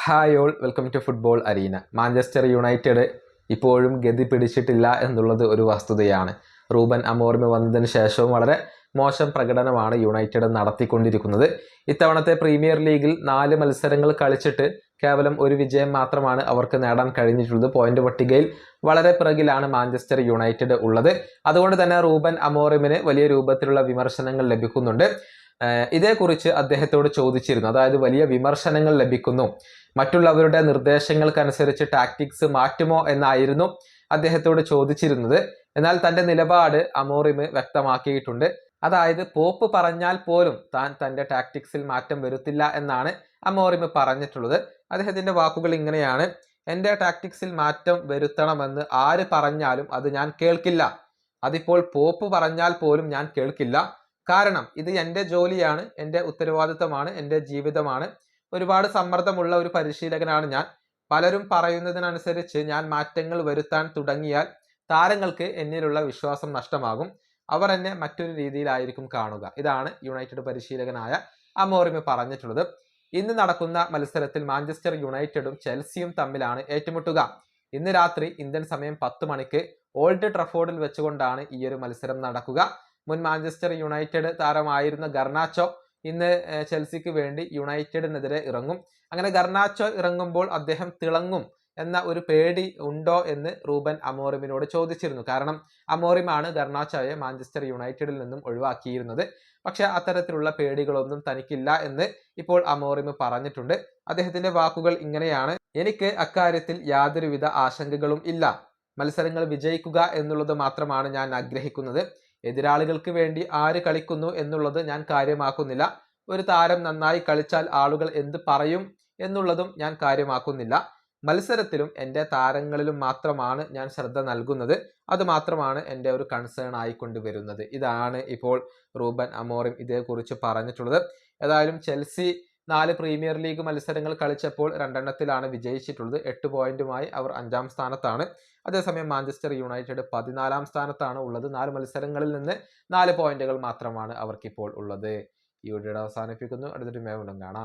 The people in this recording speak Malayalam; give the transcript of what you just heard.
Hi all, welcome to football arena. Manchester United ഇപ്പോഴും ഗതി പിടിച്ചിട്ടില്ല എന്നുള്ളത് ഒരു വസ്തുതയാണ്. റൂബൻ അമോറിം വന്നതിന് ശേഷവും വളരെ മോശം പ്രകടനമാണ് യുണൈറ്റഡ് നടത്തിക്കൊണ്ടിരിക്കുന്നത്. ഇത്തവണത്തെ പ്രീമിയർ ലീഗിൽ 4 മത്സരങ്ങൾ കളിച്ചിട്ട് കേവലം ഒരു വിജയം മാത്രമാണ് അവർക്ക് നേടാൻ കഴിഞ്ഞിട്ടുള്ളത്. പോയിന്റ് പട്ടികയിൽ വളരെ പിറകിലാണ് മാഞ്ചസ്റ്റർ യുണൈറ്റഡ് ഉള്ളത്. അതുകൊണ്ട് തന്നെ റൂബൻ അമോറിമിന് വലിയ രൂപത്തിലുള്ള വിമർശനങ്ങൾ ലഭിക്കുന്നുണ്ട്. ഇതേക്കുറിച്ച് അദ്ദേഹത്തോട് ചോദിച്ചിരുന്നു. അതായത് വലിയ വിമർശനങ്ങൾ ലഭിക്കുന്നു, മറ്റുള്ളവരുടെ നിർദ്ദേശങ്ങൾക്കനുസരിച്ച് ടാക്ടിക്സ് മാറ്റുമോ എന്നായിരുന്നു അദ്ദേഹത്തോട് ചോദിച്ചിരുന്നത്. എന്നാൽ തന്റെ നിലപാട് അമോറിം വ്യക്തമാക്കിയിട്ടുണ്ട്. അതായത് പോപ്പ് പറഞ്ഞാൽ പോലും താൻ തന്റെ ടാക്ടിക്സിൽ മാറ്റം വരുത്തില്ല എന്നാണ് അമോറിം പറഞ്ഞിട്ടുള്ളത്. അദ്ദേഹത്തിന്റെ വാക്കുകൾ ഇങ്ങനെയാണ്: എൻ്റെ ടാക്ടിക്സിൽ മാറ്റം വരുത്തണമെന്ന് ആര് പറഞ്ഞാലും അത് ഞാൻ കേൾക്കില്ല. അതിപ്പോൾ പോപ്പ് പറഞ്ഞാൽ പോലും ഞാൻ കേൾക്കില്ല. കാരണം ഇത് എൻ്റെ ജോലിയാണ്, എൻ്റെ ഉത്തരവാദിത്തമാണ്, എൻ്റെ ജീവിതമാണ്. ഒരുപാട് സമ്മർദ്ദമുള്ള ഒരു പരിശീലകനാണ് ഞാൻ. പലരും പറയുന്നതിനനുസരിച്ച് ഞാൻ മാറ്റങ്ങൾ വരുത്താൻ തുടങ്ങിയാൽ താരങ്ങൾക്ക് എന്നിലുള്ള വിശ്വാസം നഷ്ടമാകും. അവർ എന്നെ മറ്റൊരു രീതിയിലായിരിക്കും കാണുക. ഇതാണ് യുണൈറ്റഡ് പരിശീലകനായ അമോറിം പറഞ്ഞിട്ടുള്ളത്. ഇന്ന് നടക്കുന്ന മത്സരത്തിൽ മാഞ്ചസ്റ്റർ യുണൈറ്റഡും ചെൽസിയും തമ്മിലാണ് ഏറ്റുമുട്ടുക. ഇന്ന് രാത്രി ഇന്ത്യൻ സമയം 10 മണിക്ക് ഓൾഡ് ട്രഫോർഡിൽ വെച്ചുകൊണ്ടാണ് ഈ ഒരു മത്സരം നടക്കുക. മുൻ മാഞ്ചസ്റ്റർ യുണൈറ്റഡ് താരമായിരുന്ന ഗർനാച്ചോ ഇന്ന് ചെൽസിക്ക് വേണ്ടി യുണൈറ്റഡിനെതിരെ ഇറങ്ങും. അങ്ങനെ ഗർനാച്ചോ ഇറങ്ങുമ്പോൾ അദ്ദേഹം തിളങ്ങും എന്ന ഒരു പേടി ഉണ്ടോ എന്ന് റൂബൻ അമോറിമിനോട് ചോദിച്ചിരുന്നു. കാരണം അമോറിമാണ് ഗർനാച്ചോയെ മാഞ്ചസ്റ്റർ യുണൈറ്റഡിൽ നിന്നും ഒഴിവാക്കിയിരുന്നത്. പക്ഷെ അത്തരത്തിലുള്ള പേടികളൊന്നും തനിക്കില്ല എന്ന് ഇപ്പോൾ അമോറിം പറഞ്ഞിട്ടുണ്ട്. അദ്ദേഹത്തിന്റെ വാക്കുകൾ ഇങ്ങനെയാണ്: എനിക്ക് അക്കാര്യത്തിൽ യാതൊരുവിധ ആശങ്കകളും ഇല്ല. മത്സരങ്ങൾ വിജയിക്കുക എന്നുള്ളത് മാത്രമാണ് ഞാൻ ആഗ്രഹിക്കുന്നത്. എതിരാളികൾക്ക് വേണ്ടി ആര് കളിക്കുന്നു എന്നുള്ളത് ഞാൻ കാര്യമാക്കുന്നില്ല. ഒരു താരം നന്നായി കളിച്ചാൽ ആളുകൾ എന്ത് പറയും എന്നുള്ളതും ഞാൻ കാര്യമാക്കുന്നില്ല. മത്സരത്തിലും എൻ്റെ താരങ്ങളിലും മാത്രമാണ് ഞാൻ ശ്രദ്ധ നൽകുന്നത്. അത് മാത്രമാണ് എൻ്റെ ഒരു കൺസേൺ ആയിക്കൊണ്ട് വരുന്നത്. ഇതാണ് ഇപ്പോൾ റൂബൻ അമോറിം ഇതേക്കുറിച്ച് പറഞ്ഞിട്ടുള്ളത്. ഏതായാലും ചെൽസി 4 പ്രീമിയർ ലീഗ് മത്സരങ്ങൾ കളിച്ചപ്പോൾ 2 വിജയിച്ചിട്ടുള്ളത്. 8 പോയിന്റുമായി അവർ 5ാം സ്ഥാനത്താണ്. അതേസമയം മാഞ്ചസ്റ്റർ യുണൈറ്റഡ് 14ാം സ്ഥാനത്താണ് ഉള്ളത്. 4 മത്സരങ്ങളിൽ നിന്ന് 4 പോയിന്റുകൾ മാത്രമാണ് അവർക്കിപ്പോൾ ഉള്ളത്. ഈ വീഡിയോ അവസാനിപ്പിക്കുന്നു. അടുത്തൊരു വീണ്ടും കാണാം.